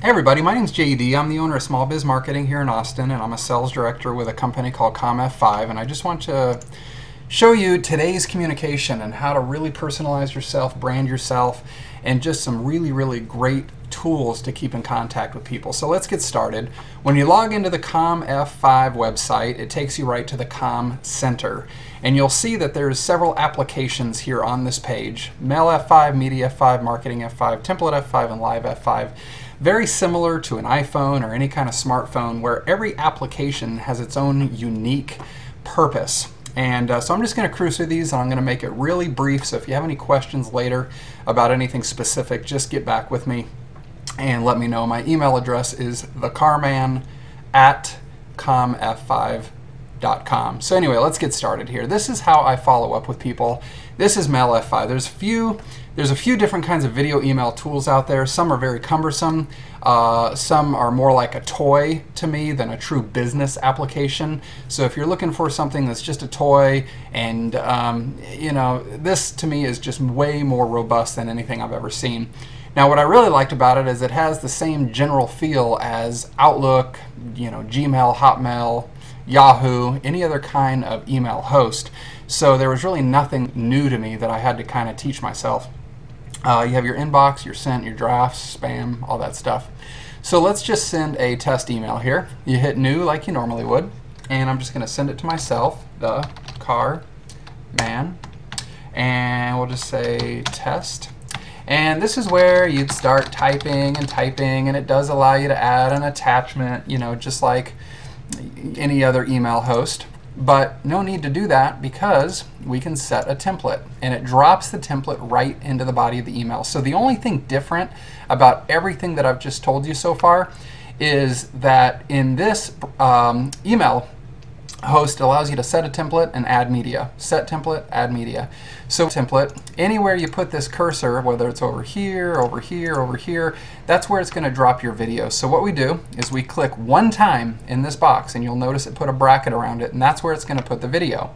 Hey everybody, my name's JD. I'm the owner of Small Biz Marketing here in Austin, and I'm a sales director with a company called comF5, and I just want to show you today's communication and how to really personalize yourself, brand yourself, and just some really great tools to keep in contact with people. So let's get started. When you log into the comF5 website, it takes you right to the Com Center, and you'll see that there's several applications here on this page: Mail F5, Media F5, Marketing F5, Template F5, and Live F5. Very similar to an iPhone or any kind of smartphone, where every application has its own unique purpose. And so I'm just going to cruise through these, and I'm going to make it really brief. So if you have any questions later about anything specific, just get back with me and let me know. My email address is thecarman@comf5.com. So anyway, let's get started here. This is how I follow up with people. This is Mail F5. There's a few different kinds of video email tools out there. Some are very cumbersome. Some are more like a toy to me than a true business application. So if you're looking for something that's just a toy, and you know, this to me is just way more robust than anything I've ever seen. Now, what I really liked about it is it has the same general feel as Outlook, Gmail, Hotmail, Yahoo, any other kind of email host. So there was really nothing new to me that I had to kind of teach myself. You have your inbox, your sent, your drafts, spam, all that stuff. So let's just send a test email here. You hit new like you normally would, and I'm just going to send it to myself, the car man, and we'll just say test. And this is where you'd start typing, and it does allow you to add an attachment, just like any other email host. But no need to do that, because we can set a template, and it drops the template right into the body of the email. So the only thing different about everything that I've just told you so far is that in this email host, allows you to set a template and add media. Set template, add media. So template, anywhere you put this cursor, whether it's over here, over here, over here, that's where it's going to drop your video. So what we do is we click one time in this box, and you'll notice it put a bracket around it, and that's where it's going to put the video.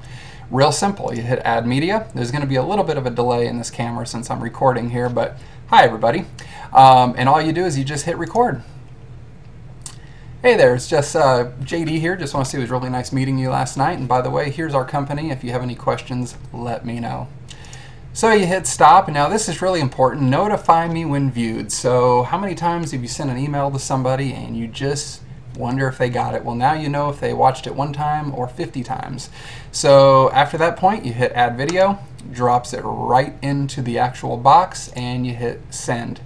Real simple. You hit add media. There's going to be a little bit of a delay in this camera since I'm recording here, but hi everybody. And all you do is you just hit record. Hey there, it's just JD here. Just want to say it was really nice meeting you last night. And by the way, here's our company. If you have any questions, let me know. So you hit stop, and now this is really important. Notify me when viewed. So how many times have you sent an email to somebody and you just wonder if they got it? Well, now you know if they watched it one time or 50 times. So after that point, you hit add video, drops it right into the actual box, and you hit send.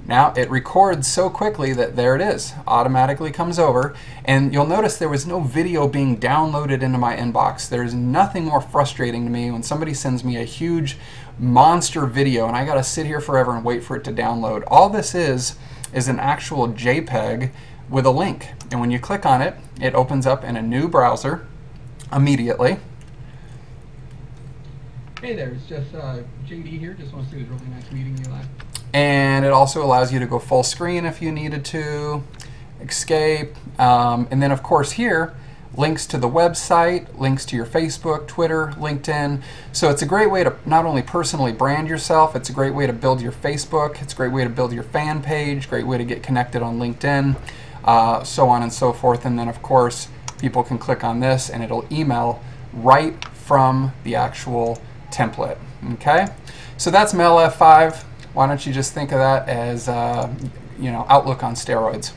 Now it records so quickly that there it is, automatically comes over, and you'll notice there was no video being downloaded into my inbox. There's nothing more frustrating to me when somebody sends me a huge monster video and I gotta sit here forever and wait for it to download. All this is an actual JPEG with a link, and when you click on it, it opens up in a new browser immediately. Hey there, it's just JD here. Just want to say it was really nice meeting you last. And it also allows you to go full screen if you needed to, escape, and then of course here, links to the website, links to your Facebook, Twitter, LinkedIn. So it's a great way to not only personally brand yourself, it's a great way to build your Facebook, it's a great way to build your fan page, great way to get connected on LinkedIn, so on and so forth. And then of course, people can click on this and it'll email right from the actual template. Okay, so that's Mail F5. Why don't you just think of that as Outlook on steroids.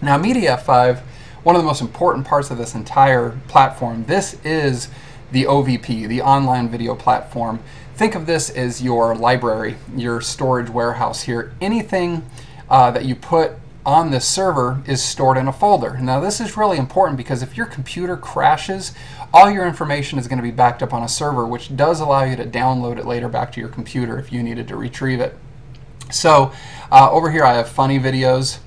Now Media F5, one of the most important parts of this entire platform, this is the OVP, the online video platform. Think of this as your library, your storage warehouse here. Anything that you put on this server is stored in a folder. Now this is really important, because if your computer crashes, all your information is going to be backed up on a server, which does allow you to download it later back to your computer if you needed to retrieve it. So over here I have funny videos,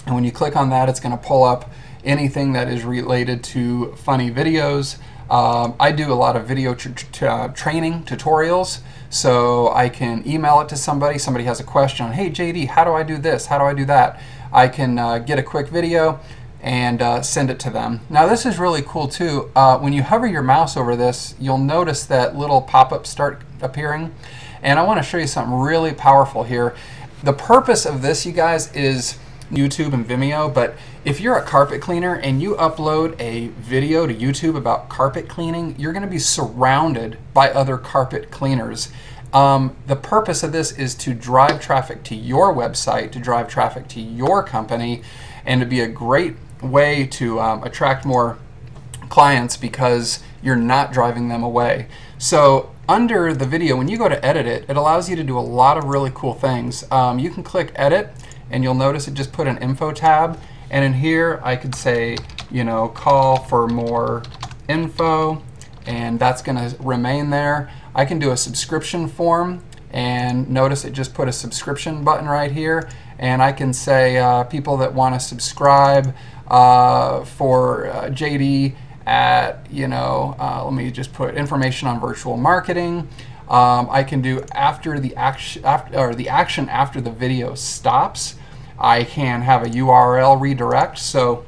and when you click on that, it's going to pull up anything that is related to funny videos. I do a lot of video training tutorials, so I can email it to somebody. Somebody has a question, hey JD, how do I do this? How do I do that? I can get a quick video and send it to them. Now this is really cool too. When you hover your mouse over this, you'll notice that little pop-ups start appearing, and I want to show you something really powerful here. The purpose of this, you guys, is YouTube and Vimeo, but if you're a carpet cleaner and you upload a video to YouTube about carpet cleaning, you're going to be surrounded by other carpet cleaners. The purpose of this is to drive traffic to your website, to drive traffic to your company, and to be a great way to attract more clients because you're not driving them away. So under the video, when you go to edit it, it allows you to do a lot of really cool things. You can click edit, and you'll notice it just put an info tab, and in here I could say, you know, call for more info, and that's going to remain there. I can do a subscription form, and notice it just put a subscription button right here, and I can say people that want to subscribe for JD at, you know, let me just put information on virtual marketing. I can do after the action after the video stops. I can have a URL redirect, so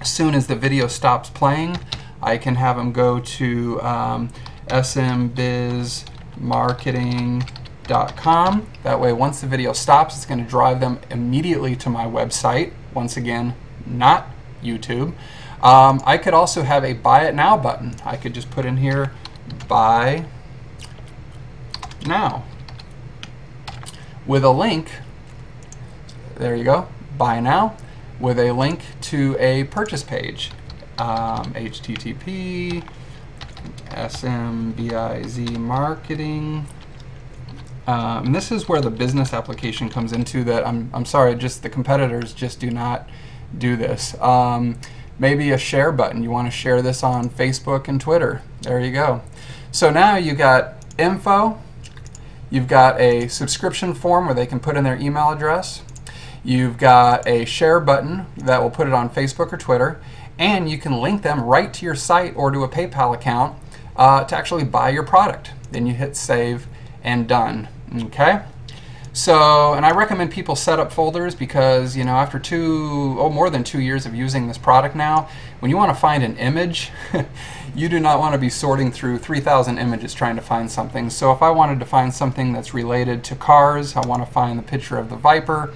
as soon as the video stops playing, I can have them go to smbizmarketing.com. That way, once the video stops, it's going to drive them immediately to my website. Once again, not YouTube. I could also have a buy it now button. I could just put in here, buy now, with a link. There you go, buy now, with a link to a purchase page. HTTP SMBIZ marketing. And this is where the business application comes into that. I'm sorry, just the competitors just do not do this. Maybe a share button. You want to share this on Facebook and Twitter. There you go. So now you got info. You've got a subscription form where they can put in their email address. You've got a share button that will put it on Facebook or Twitter. And you can link them right to your site or to a PayPal account to actually buy your product. Then you hit save and done. Okay? So, and I recommend people set up folders because, you know, after more than 2 years of using this product now, when you want to find an image, you do not want to be sorting through 3,000 images trying to find something. So if I wanted to find something that's related to cars, I want to find the picture of the Viper,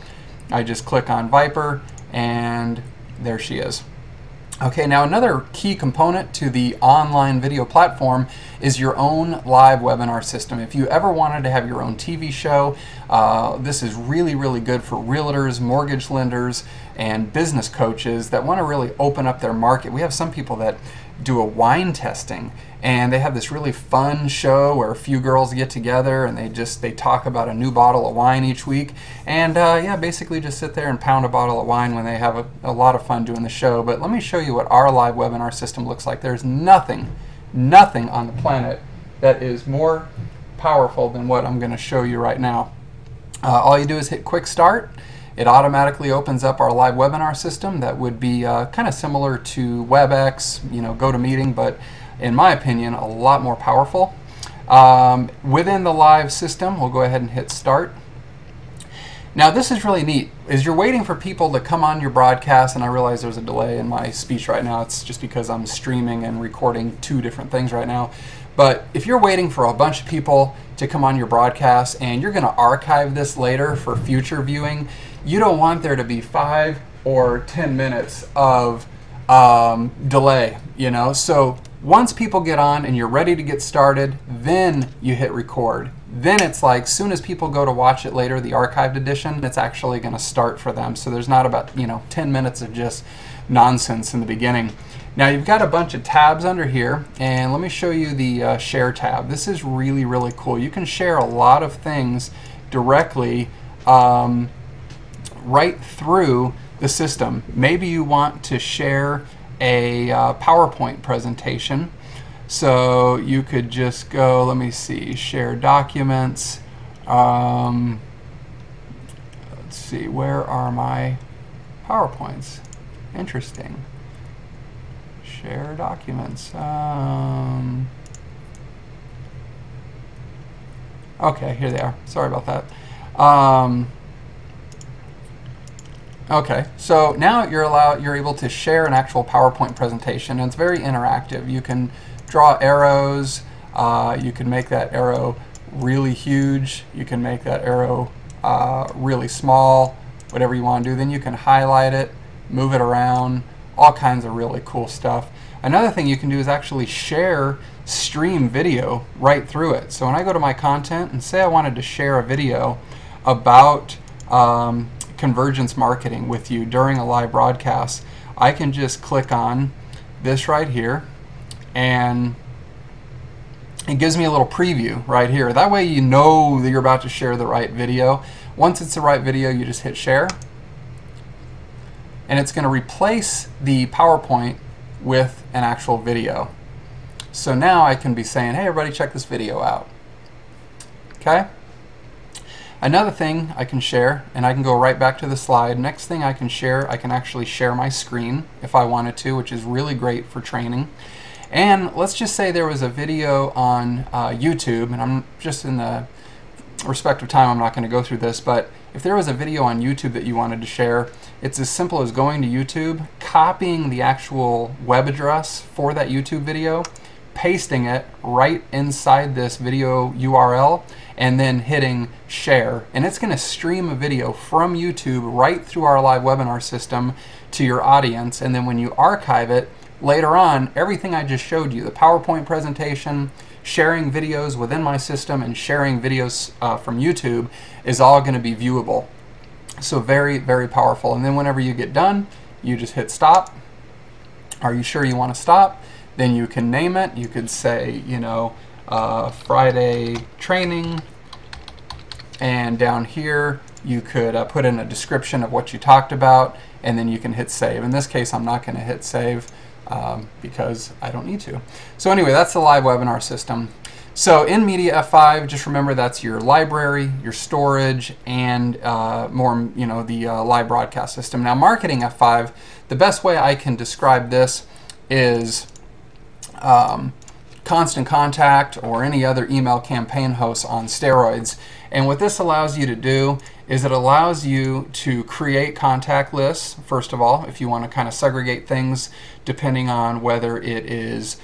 I just click on Viper, and there she is. Okay, now another key component to the online video platform is your own live webinar system. If you ever wanted to have your own TV show, this is really, really good for realtors, mortgage lenders, and business coaches that want to really open up their market. We have some people that do a wine testing, and they have this really fun show where a few girls get together and they talk about a new bottle of wine each week, and yeah, basically just sit there and pound a bottle of wine when they have a lot of fun doing the show. But let me show you what our live webinar system looks like. There's nothing on the planet that is more powerful than what I'm going to show you right now. All you do is hit quick start. It automatically opens up our live webinar system that would be kind of similar to WebEx, you know, GoToMeeting, but in my opinion, a lot more powerful. Within the live system, we'll go ahead and hit start. Now this is really neat. As you're waiting for people to come on your broadcast, and I realize there's a delay in my speech right now, it's just because I'm streaming and recording two different things right now. But if you're waiting for a bunch of people to come on your broadcast and you're going to archive this later for future viewing, you don't want there to be 5 or 10 minutes of delay, you know. So once people get on and you're ready to get started, then you hit record. Then it's like, soon as people go to watch it later, the archived edition, it's actually going to start for them. So there's not about, you know, 10 minutes of just nonsense in the beginning. Now you've got a bunch of tabs under here, and let me show you the share tab. This is really, really cool. You can share a lot of things directly right through the system. Maybe you want to share a PowerPoint presentation. So you could just go, let me see, share documents. Let's see, where are my PowerPoints? Interesting. Share documents. Okay, here they are. Sorry about that. Okay, so now you're able to share an actual PowerPoint presentation, and it's very interactive. You can draw arrows. You can make that arrow really huge. You can make that arrow really small, whatever you want to do. Then you can highlight it, move it around, all kinds of really cool stuff. Another thing you can do is actually share stream video right through it. So when I go to my content and say I wanted to share a video about convergence marketing with you during a live broadcast, I can just click on this right here, and it gives me a little preview right here. That way you know that you're about to share the right video. Once it's the right video, you just hit share, and it's going to replace the PowerPoint with an actual video. So now I can be saying, hey everybody, check this video out. Okay? Another thing I can share, and I can go right back to the slide. Next thing I can share, I can actually share my screen if I wanted to, which is really great for training. And let's just say there was a video on YouTube, and I'm just in the respect of time, I'm not going to go through this, but if there was a video on YouTube that you wanted to share, it's as simple as going to YouTube, copying the actual web address for that YouTube video, pasting it right inside this video URL, and then hitting share, and it's going to stream a video from YouTube right through our live webinar system to your audience. And then when you archive it later on, everything I just showed you, the PowerPoint presentation, sharing videos within my system, and sharing videos from YouTube, is all going to be viewable. So very, very powerful. And then whenever you get done, you just hit stop. Are you sure you want to stop? Then you can name it. You could say, you know, Friday training, and down here you could put in a description of what you talked about, and then you can hit save. In this case, I'm not going to hit save because I don't need to. So anyway, that's the live webinar system. So in Media F5, just remember that's your library, your storage, and more, you know, the live broadcast system. Now, Marketing F5, the best way I can describe this is Constant Contact or any other email campaign host on steroids. And what this allows you to do is it allows you to create contact lists, first of all, if you want to kind of segregate things depending on whether it is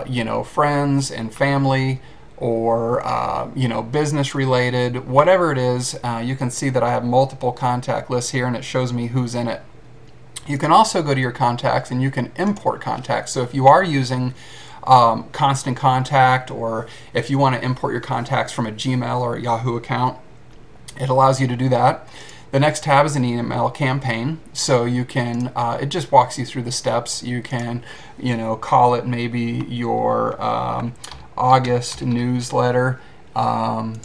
you know, friends and family, or you know, business related, whatever it is. You can see that I have multiple contact lists here, and it shows me who's in it. You can also go to your contacts and you can import contacts. So if you are using Constant Contact, or if you want to import your contacts from a Gmail or a Yahoo account, it allows you to do that. The next tab is an email campaign, so you can, it just walks you through the steps. You can, you know, call it maybe your August newsletter, and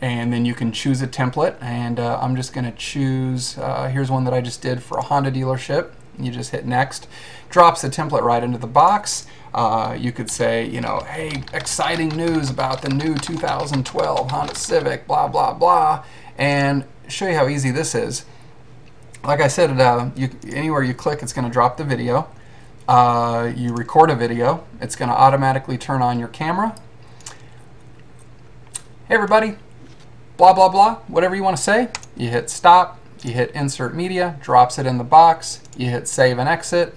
then you can choose a template, and I'm just going to choose, here's one that I just did for a Honda dealership. You just hit next, drops the template right into the box. You could say, you know, hey, exciting news about the new 2012 Honda Civic, blah, blah, blah, and show you how easy this is. Like I said, anywhere you click, it's going to drop the video. You record a video, it's going to automatically turn on your camera. Hey everybody, blah, blah, blah, whatever you want to say. You hit stop, you hit insert media, drops it in the box, you hit save and exit.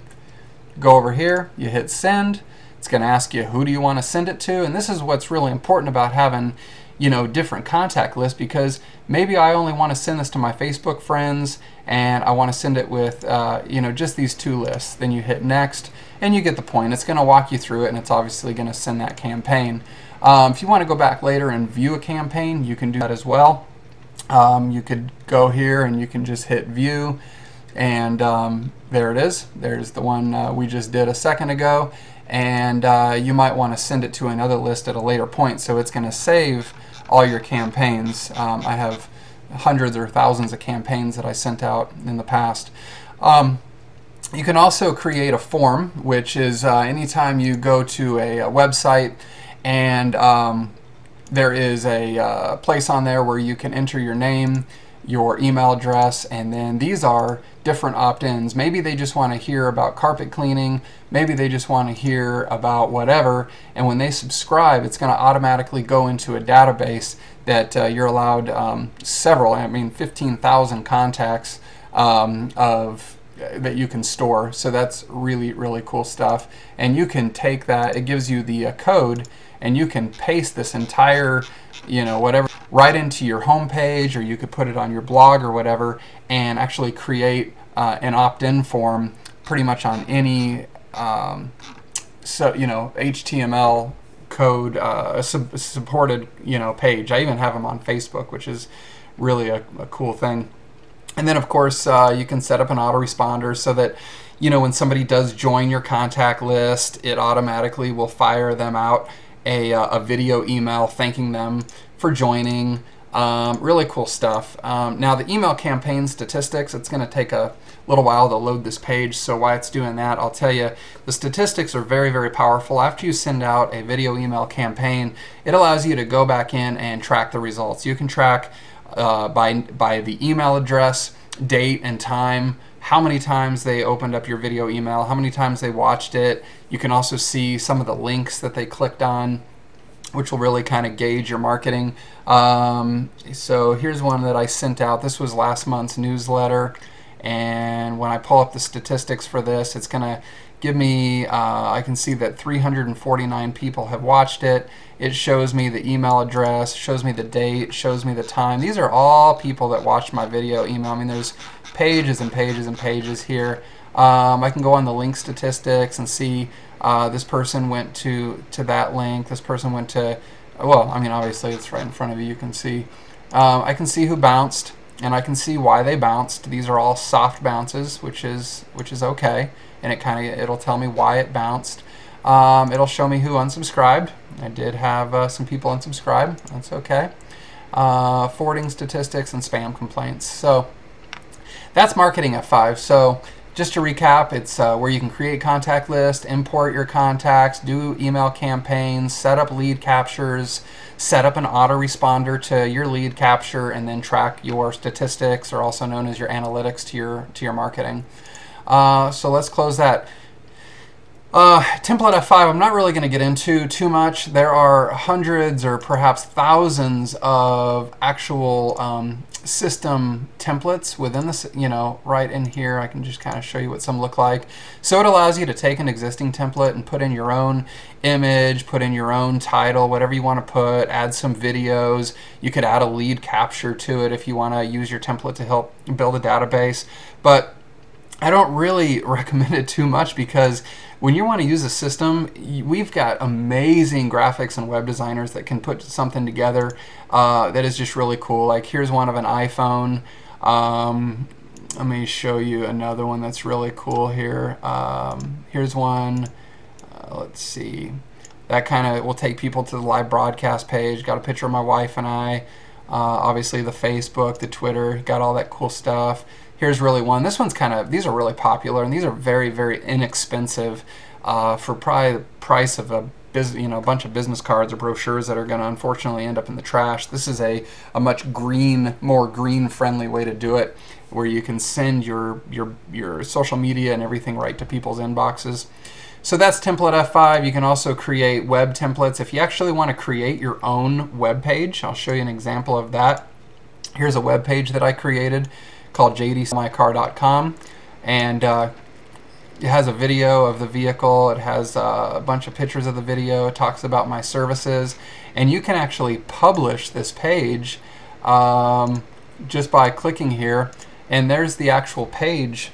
Go over here, you hit send. It's going to ask you who do you want to send it to, and this is what's really important about having, you know, different contact lists, because maybe I only want to send this to my Facebook friends, and I want to send it with you know, just these two lists. Then you hit next, and you get the point. It's going to walk you through it, and it's obviously going to send that campaign. If you want to go back later and view a campaign, you can do that as well. You could go here and you can just hit view, and there it is. There's the one we just did a second ago, and you might want to send it to another list at a later point, so it's going to save all your campaigns. I have hundreds or thousands of campaigns that I sent out in the past. You can also create a form, which is anytime you go to a website and there is a place on there where you can enter your name, your email address, and then these are different opt-ins. Maybe they just want to hear about carpet cleaning, maybe they just want to hear about whatever, and when they subscribe, it's going to automatically go into a database that you're allowed several, I mean 15,000 contacts of that you can store. So that's really, really cool stuff. And you can take that, it gives you the code, and you can paste this entire, whatever, right into your home page, or you could put it on your blog or whatever, and actually create an opt-in form pretty much on any HTML code supported page. I even have them on Facebook, which is really a cool thing. And then of course you can set up an autoresponder so that when somebody does join your contact list, it automatically will fire them out a video email thanking them for joining. Really cool stuff. Now the email campaign statistics, it's going to take a little while to load this page, so while it's doing that, I'll tell you the statistics are very, very powerful. After you send out a video email campaign, it allows you to go back in and track the results. You can track by the email address, date, and time, how many times they opened up your video email, how many times they watched it. You can also see some of the links that they clicked on, which will really kind of gauge your marketing. So here's one that I sent out. This was last month's newsletter, and when I pull up the statistics for this, it's going to give me, I can see that 349 people have watched it. It shows me the email address, shows me the date, shows me the time. These are all people that watched my video email. I mean, there's pages and pages and pages here. I can go on the link statistics and see this person went to that link, this person went to, well, I mean, obviously it's right in front of you, you can see. I can see who bounced, and I can see why they bounced. These are all soft bounces, which is okay, and it'll tell me why it bounced. It'll show me who unsubscribed. I did have some people unsubscribe. That's okay. Forwarding statistics and spam complaints. So that's Marketing F5. So just to recap, it's where you can create contact lists, import your contacts, do email campaigns, set up lead captures, set up an autoresponder to your lead capture, and then track your statistics, or also known as your analytics, to your marketing. So let's close that. Template F5, I'm not really going to get into too much. There are hundreds or perhaps thousands of actual system templates within this, right in here. I can just kind of show you what some look like. So it allows you to take an existing template and put in your own image, put in your own title, whatever you want to put, add some videos. You could add a lead capture to it if you want to use your template to help build a database. But I don't really recommend it too much, because when you want to use a system, we've got amazing graphics and web designers that can put something together that is just really cool. Like here's one of an iPhone. Let me show you another one that's really cool here. Here's one, let's see. That kind of will take people to the live broadcast page. Got a picture of my wife and I. Obviously the Facebook, the Twitter, got all that cool stuff. Here's really one. This one's these are really popular, and these are very, very inexpensive for probably the price of a bunch of business cards or brochures that are going to unfortunately end up in the trash. This is a much more green-friendly way to do it, where you can send your social media and everything right to people's inboxes. So that's Template F5. You can also create web templates. If you actually want to create your own web page, I'll show you an example of that. Here's a web page that I created called jdsellmycar.com, and it has a video of the vehicle. It has a bunch of pictures of the video. It talks about my services, and you can actually publish this page just by clicking here, and there's the actual page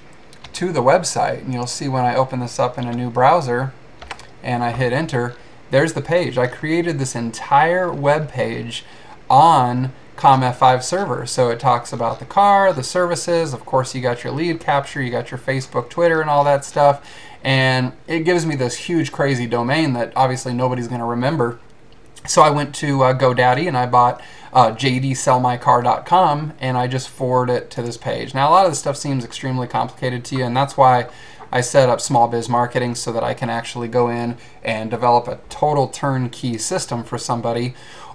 to the website. And you'll see when I open this up in a new browser and I hit enter, there's the page. I created this entire web page on comF5 server. So it talks about the car, the services, of course you got your lead capture, you got your Facebook, Twitter, and all that stuff, and it gives me this huge crazy domain that obviously nobody's going to remember. So I went to GoDaddy and I bought jdsellmycar.com, and I just forward it to this page. Now a lot of this stuff seems extremely complicated to you, and that's why I set up Small Biz Marketing, so that I can actually go in and develop a total turnkey system for somebody.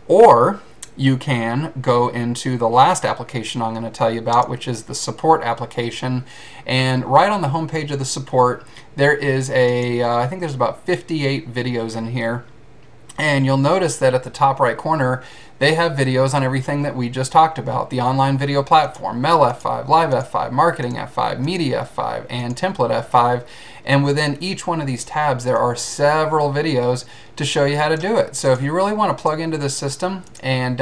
Or you can go into the last application I'm going to tell you about, which is the support application. And right on the home page of the support, there is I think there's about 58 videos in here. And you'll notice that at the top right corner, they have videos on everything that we just talked about. The online video platform, MailF5, LiveF5, Marketing F5, Media F5, and Template F5. And within each one of these tabs, there are several videos to show you how to do it. So if you really want to plug into this system and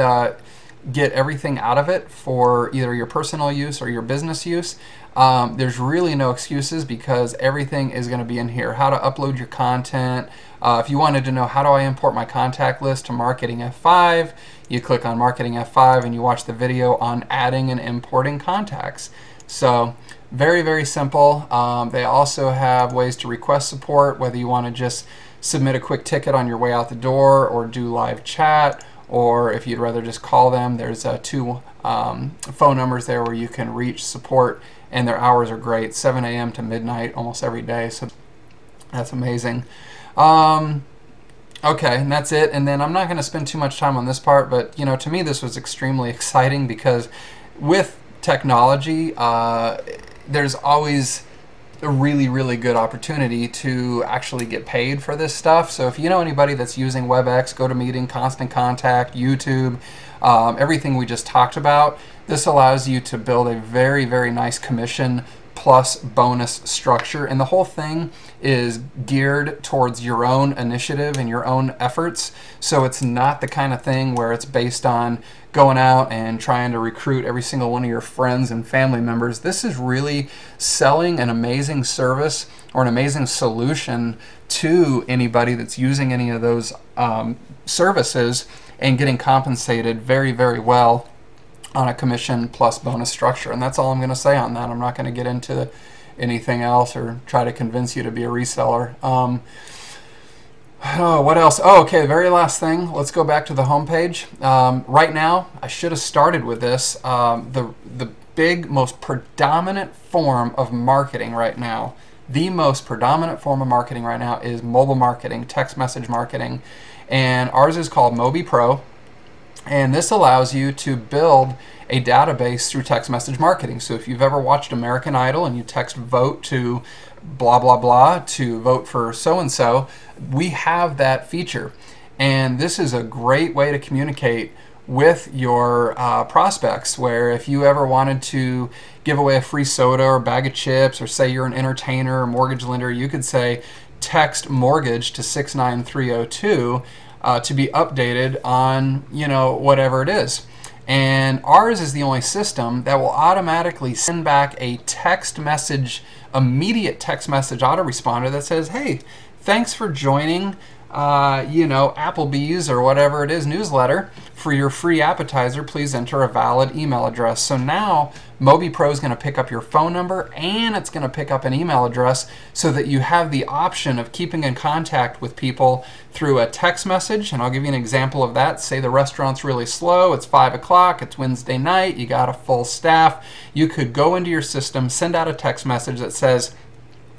get everything out of it for either your personal use or your business use, there's really no excuses, because everything is going to be in here. How to upload your content. If you wanted to know how do I import my contact list to Marketing F5, you click on Marketing F5 and you watch the video on adding and importing contacts. So very, very simple. They also have ways to request support, whether you want to just submit a quick ticket on your way out the door or do live chat, or if you'd rather just call them. There's 2 phone numbers there where you can reach support, and their hours are great, 7 a.m. to midnight almost every day, so that's amazing. Okay, and that's it. And then I'm not going to spend too much time on this part, but to me this was extremely exciting, because with technology, there's always a really, really good opportunity to actually get paid for this stuff. So if you know anybody that's using WebEx, GoToMeeting, Constant Contact, YouTube, everything we just talked about, this allows you to build a very, very nice commission plus bonus structure. And the whole thing is geared towards your own initiative and your own efforts. So it's not the kind of thing where it's based on going out and trying to recruit every single one of your friends and family members. This is really selling an amazing service or an amazing solution to anybody that's using any of those services, and getting compensated very, very well on a commission plus bonus structure. And that's all I'm going to say on that. I'm not going to get into anything else or try to convince you to be a reseller. Oh, what else? Oh, okay, very last thing. Let's go back to the homepage. Right now, I should have started with this. The big, most predominant form of marketing right now, the most predominant form of marketing right now is mobile marketing, text message marketing. And ours is called Mobi Pro. And this allows you to build a database through text message marketing. So if you've ever watched American Idol and you text vote to blah, blah, blah to vote for so-and-so, we have that feature. And this is a great way to communicate with your prospects, where if you ever wanted to give away a free soda or bag of chips, or say you're an entertainer or mortgage lender, you could say text mortgage to 69302 to be updated on whatever it is. And ours is the only system that will automatically send back a text message, immediate text message autoresponder that says, hey, thanks for joining Applebee's or whatever it is newsletter. For your free appetizer, please enter a valid email address. So now Mobi Pro is going to pick up your phone number, and it's going to pick up an email address, so that you have the option of keeping in contact with people through a text message. And I'll give you an example of that. Say the restaurant's really slow, it's 5 o'clock, it's Wednesday night, you got a full staff. You could go into your system, send out a text message that says,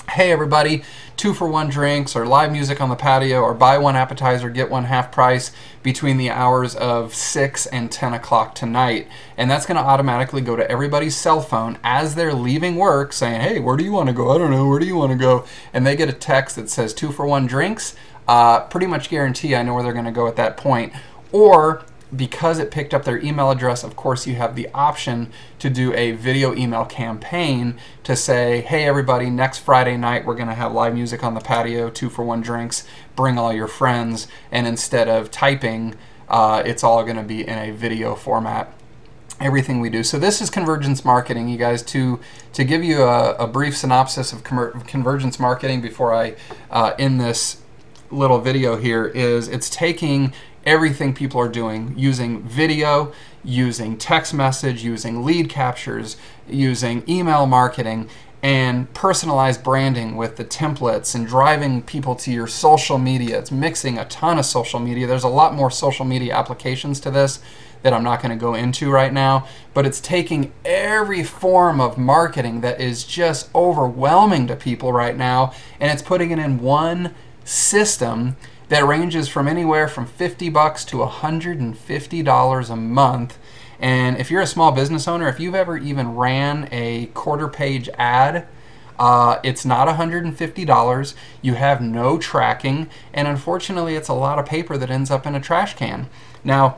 hey everybody, 2-for-1 drinks, or live music on the patio, or buy one appetizer, get one half price between the hours of 6 and 10 o'clock tonight. And that's going to automatically go to everybody's cell phone as they're leaving work, saying, hey, where do you want to go? I don't know, where do you want to go? And they get a text that says 2-for-1 drinks. Pretty much guarantee I know where they're going to go at that point. Or because it picked up their email address, of course you have the option to do a video email campaign to say, hey everybody, next Friday night we're going to have live music on the patio, 2-for-1 drinks, bring all your friends. And instead of typing, it's all going to be in a video format, everything we do. So this is convergence marketing, you guys. To give you a brief synopsis of convergence marketing before I end this little video here, is it's taking everything people are doing, using video, using text message, using lead captures, using email marketing, and personalized branding with the templates, and driving people to your social media. It's mixing a ton of social media. There's a lot more social media applications to this that I'm not going to go into right now, but it's taking every form of marketing that is just overwhelming to people right now, and it's putting it in one system that ranges from anywhere from $50 to $150 a month. And if you're a small business owner, if you've ever even ran a quarter page ad It's not $150. You have no tracking, and unfortunately, it's a lot of paper that ends up in a trash can. Now,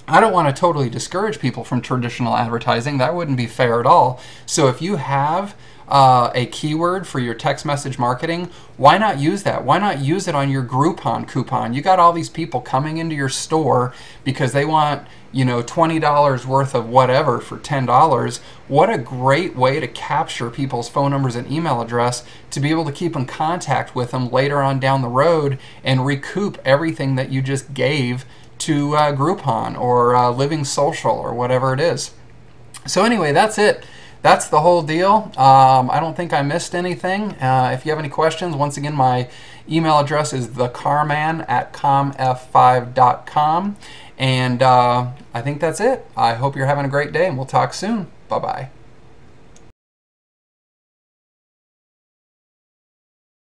I don't want to totally discourage people from traditional advertising. That wouldn't be fair at all. So if you have a keyword for your text message marketing, why not use that? Why not use it on your Groupon coupon? You got all these people coming into your store because they want, you know, $20 worth of whatever for $10. What a great way to capture people's phone numbers and email address to be able to keep in contact with them later on down the road and recoup everything that you just gave to Groupon or Living Social or whatever it is. So anyway, that's it. That's the whole deal. I don't think I missed anything. If you have any questions, once again, my email address is thecarman@comf5.com. And I think that's it. I hope you're having a great day, and we'll talk soon. Bye-bye.